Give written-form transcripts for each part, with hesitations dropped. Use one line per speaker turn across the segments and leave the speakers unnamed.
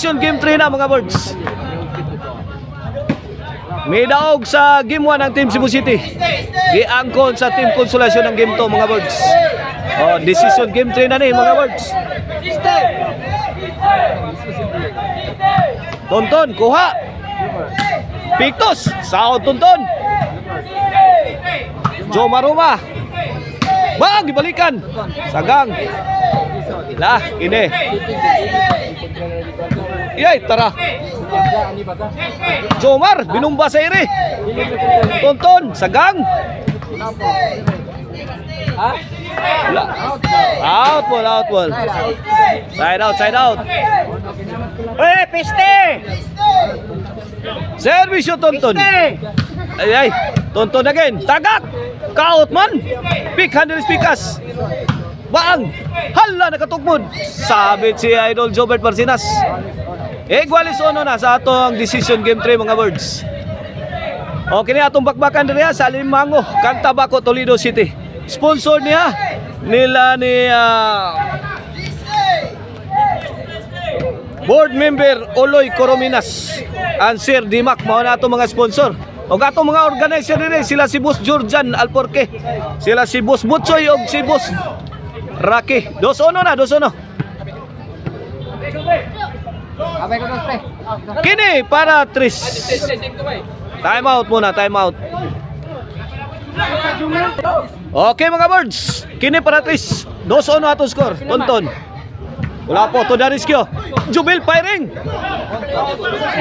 Game 3 na mga birds. May daog sa game 1 ng Team Cebu City. Giangkon sa Team Consolation ng game 2 mga birds. Oh, decision game 3 na ni mga birds. Tonton, kuha. Pictos, sao Tonton. Jo Maruma. Bang, ibalikan. Sagang. Lah, ini. Iyay, tara. Jomar, binumba sa iri. Tonton, sagang. Wala. Out ball. Side out.
Eh, piste!
Service yung Tonton. Ay, Tonton again. Tagak. Kaot man. Pick handles pikas. Baang. Hala, nakatugmod. Sabit si Idol Jobert Marcinas. Igualis ono na sa atong decision game 3 mga birds. Okay na atong bakbakan din sa Alimango, Cantabaco, Toledo City. Sponsor niya nila ni board member Oloy Corominas and Sir Dimac. Mao na atong mga sponsor. O atong mga organizer din sila si Boss Georgian Alporque, sila si Boss Butsoy o si Boss Rocky. 2-1 na, 2-1. Kini para Tris. Time out muna, time out. Okay mga birds, kini para Tris. 2-1 atong score. Tonton. Wala po to Dariskyo. Jubil firing.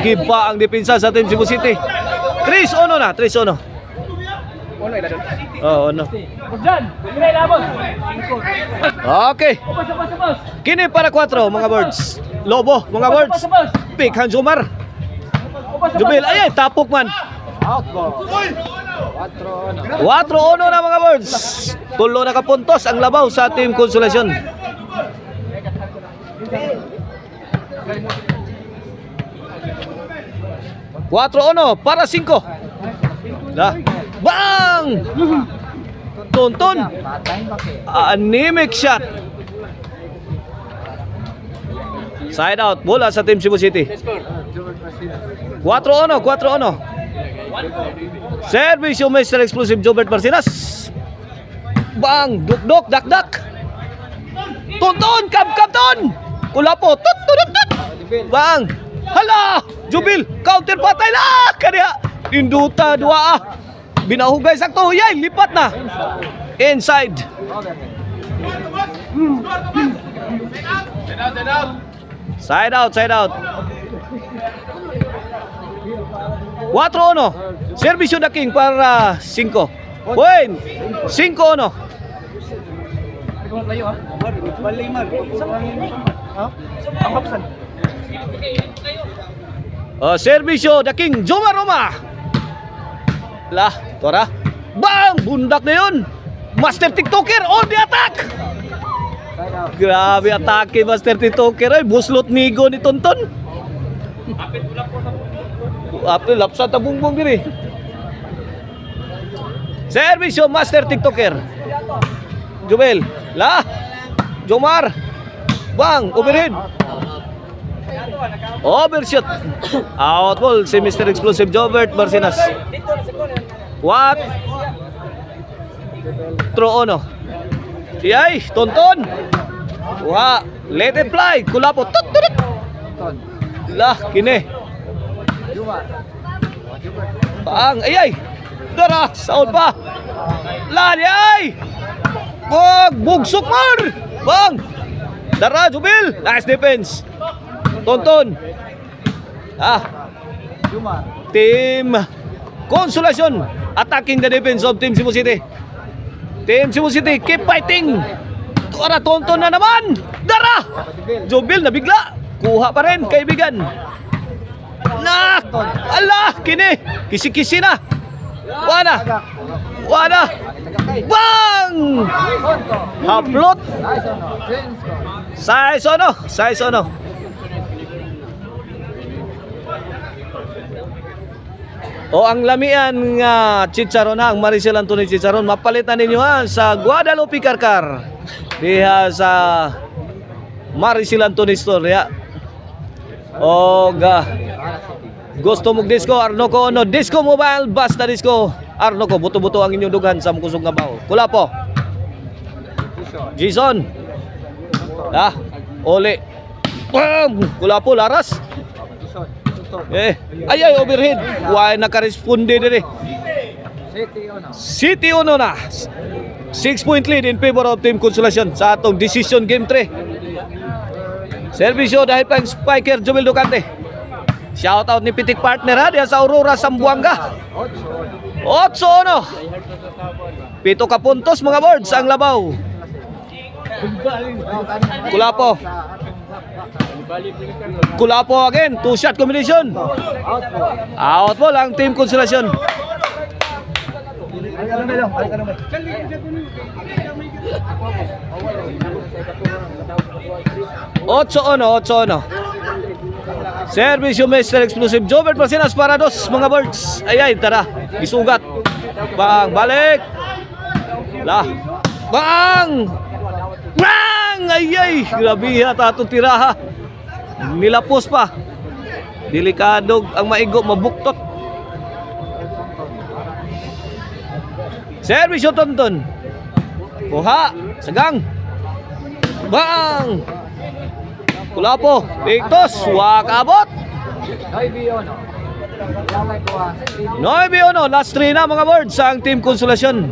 Giba ang depensa sa Team Cebu City. 3-1 na, 3-1. Oh, no. Okay. Kini para 4 mga birds. Lobo mga birds. Pick Han Jomar. Jubil, ay tapok man. 4-1 na mga birds. Tulo na kapuntos ang labaw sa Team Consolation. 4-1 para 5. Dah. Bang! Tonton. Anemic shot. Side out. Bola sa Team Cebu City. 4-1. Service yung Mr. Explosive Jobert Marcinas. Bang! Duk-duk. Dak-dak. Tonton! Kam-kam-ton! Kulapo. Tut-tut-tut! Bang! Hala! Jubil! Counter patay na! Kaya Induta 2. Binahugay sakto. Yay! Lipat na. Inside. Side out. 4-1. Servisyo na King para 5. Win. 5-1. Servisyo the King Joma Roma. Lah, tora. Bang! Bundak na yun. Master TikToker on the attack. Grabe atake Master TikToker. Ay, buslot nigo ni Tonton. Apil lapsa ta bungbong diri. Servisyo Master TikToker. Jubel. Lah. Jomar. Bang, overhead. Overshot. Out ball si Mr. Explosive Jobert Marcinas. What? Throw ono. Yay, Tonton. Wah, let it fly. Kulapo. Tut. Lah, kini. Bang, ay. Dara, sound pa. Lah, ay. Bugsok mar. Bang. Dara, Jubil. Nice defense. Tonton. Team Consolation attacking the defense of Team Cebu City. Team Cebu City keep fighting. Tuara Tonton na naman. Dara. Jubil nabigla. Kuha pa rin kaibigan. Na. Allah, kini. Kisi-kisi na. Wala. Bang! Haplot. Size ono. O ang lamian nga chicharon ang Maricel Anthony Chicharon mapalitan ninyo sa Guadalupe Karkar diha sa Maricel Anthony Store ya. Oga. Gusto mong disco, Arno ko ano? Disco mobile, basta disco. Arno ko, buto-buto ang inyong dugan sa kusog nga bao. Kulapo. Jason. Oli. Bam! Kulapo, laras. Ay, overhead. Why nakaresponde dire. City Uno na. 6-point lead in favor of Team Consolacion sa atong decision game 3. Servisyo dahil pang spiker Jomel Ducante. Shout out ni Pitik partner ha diya sa Aurora Sambuanga. 8-1. 7 ka puntos mga boards ang labaw. Kulapo. Kulapo again, 2-shot combination. Out ball ang Team Consolacion. Ocho ono. Servisyo Mr. Explosive Jobert Marcinas para dos mga birds. Ay tara, isugat. Bang, balik. Bang! Bang! Ay, grabe ha atong tiraha. Nilapos pa. Delikado ang maigo, mabuktot. Servisyo Tonton. Kuha, sagang. Bang! Kulapo, Victos, wakabot. 9-1, last 3 na mga birds ang Team Consolacion.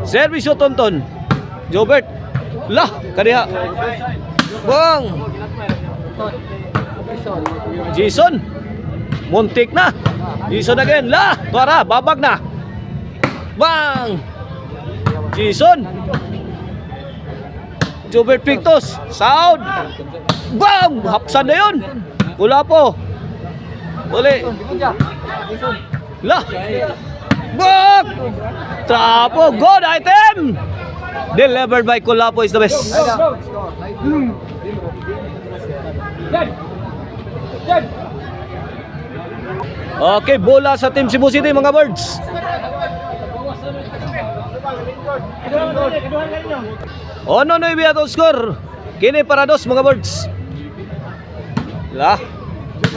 Servisyo Tonton. Jobert. Kaniha. Bang! Jason. Muntik na. Jason again. Tuara, babag na. Bang! Jason. Jobert Victos. Sound. Bang! Hapsan na yun. Kulapo. Uli. Bang! Trapo. Good item. Delivered by Kulapo is the best. Okay, bola sa Team Cebu City mga birds. Ono no atong score. Kini para dos mga birds.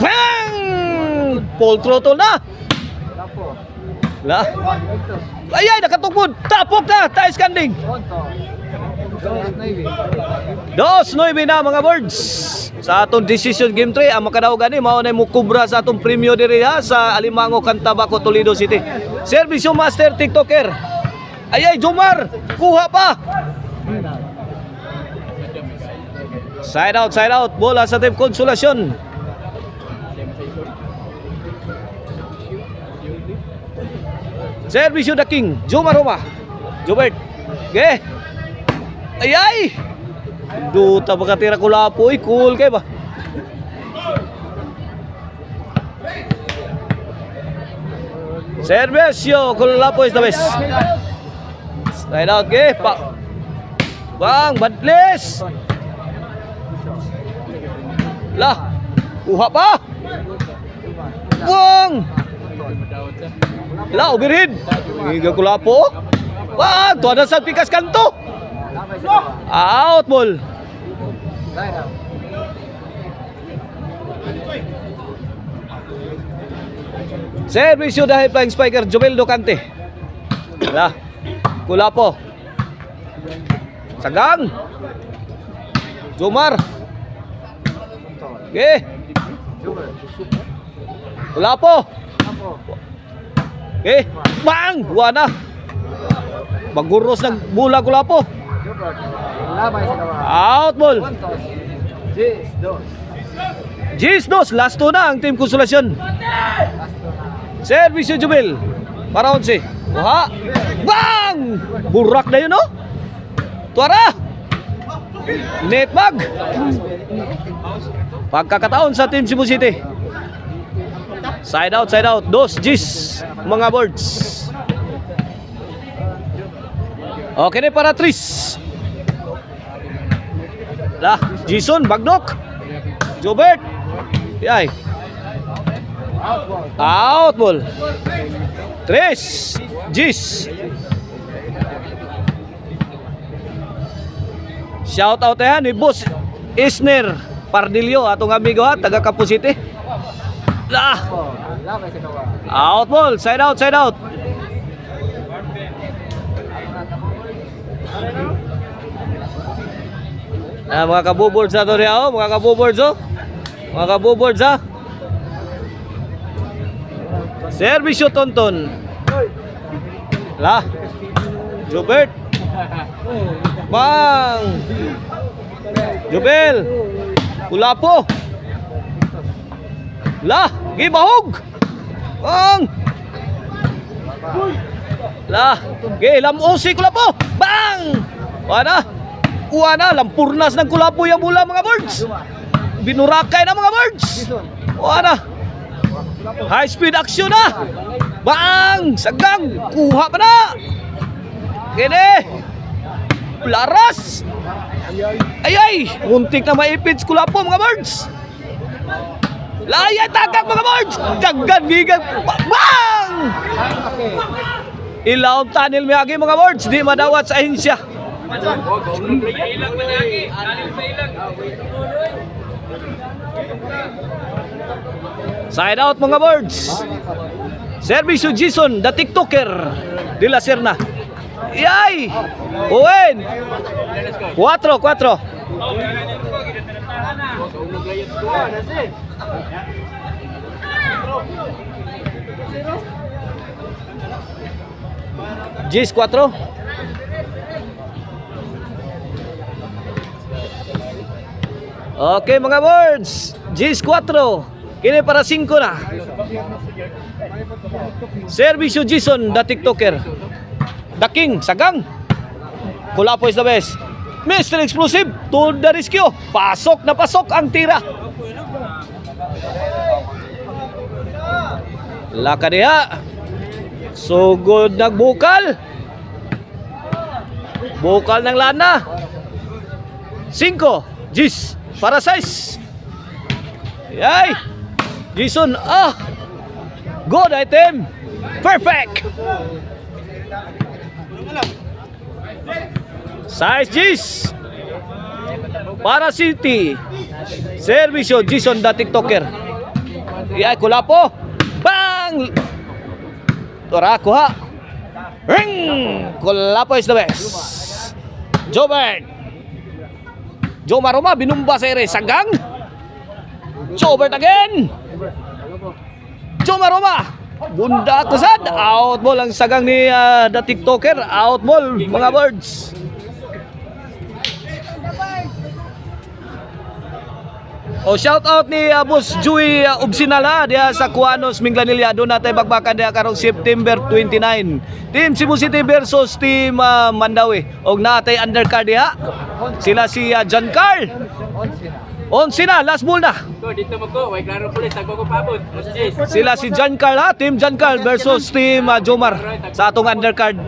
Bang! Full throttle na. Ay, nakatugmod. Tapok na. Tayo scanning. 2-9 na mga birds. Sa atong decision game 3, ang makadaog gani mao na mo kubra sa atong premyo diri ha sa Alimango Cantabaco Toledo City. Servisyo Master TikToker. Ay, Jomar. Kuha pa. Side out. Bola sa Team Consolacion. Servisyo the King. Jomar Roma. Jobert. Ay! Duta makatira Kulapo. Cool kayo ba? Servisyo Kulapo is the best. Side out Bang! Badless! Kuha pa! Bang! Overhead! Higa Kulapo. Bang! Tuwa na sa pikas kanto! Out ball! Servisyo dahil flying spiker Jomel Ducante. Kulapo. Sagang. Jomar. Kulapo. Bang! Buwana. Baguros ng bola Kulapo. Out ball. Gis-2. Last 2 na ang Team Consolacion. Servisyo Jomel. Para 11. Kuha. Bang! Burak na yun, no? Tuara. Netbag. Pagkakataon sa Team Cebu City. Side out. Dos Gis. Mga birds. Okay na para Tris. Jason, Bagnok. Jobert. Out ball. Tris. Gis. Shout out ni Boss Isner Pardillo, atong amigo ha, taga Capo City. Ah! Out ball, side out, side out. Mga kabuboards na to niya, mga kabuboards, mga kabuboards ha. Servisyo Tonton. La. Jobert. Bang. Jubel. Kulapo. La. Gibahog. Bang. La. Lamusi Kulapo. Bang. Wala. Uwana, lampurnas ng Kulapo yung bola mga birds. Binurakay na mga birds. Uwana. High speed action na. Bang! Sagang! Kuha pa na. Kene. Laras. Ay! Muntik na maipit sa Kulapo mga birds. Laya tagak mga birds. Dagan gigan. Bang! Ilaw tunnel miyagi mga birds. Di madawat sa ahensya. Side out mga birds. Servisyo Jason, the TikToker de la Serna. Yay! Owen! 4. Gis 4. Okay mga birds, Gis 4. Kini para 5 na. Servisyo Jason, the TikToker. The King, Sagang. Kulapo is the best. Mr. Explosive, to the rescue. Pasok na pasok ang tira. Laka diha. Sugod nagbukal. Bukal ng lana. 5, Gis, para 6. Yay! Jason, good item. Perfect. Size Gis. Para City. Servisyo Jason, the TikToker. Yay, Kulapo. Bang! Torako ha. Ring! Kulapo is the best. Jobert. Joe Maroma, binumba sa ere. Sagang. Jobert again. Joe Maroma. Bunda kusad. Out ball ang sagang ni the TikToker. Out ball mga birds. Shout out ni Boss Joey Ubsinala diya sa Kuanos, Minglanilla. Doon natin bagbakan diya karong September 29. Team Cebu City versus Team Mandawi. Og natay undercard diya. Sila si John Carl. 11 na, last ball na.
Dito magko, way klaro pulis, tagko ko pabot.
Sila si John Carl ha, Team John Carl versus Team Jomar sa atong undercard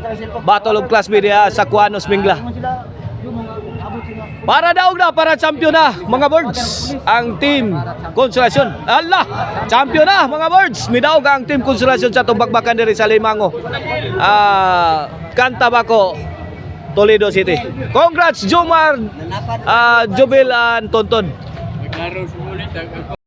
Battle of Class B diya sa Kuanos, Mingla. Para daog na, para champion na mga birds ang Team Konsolasyon. Allah, champion na mga birds. Midaog ang Team Konsolasyon sa itong bakbakan diri sa Limango. Cantabaco, Toledo City. Congrats Jomar, Jobel and Tonton.
Klaro pulis, tagko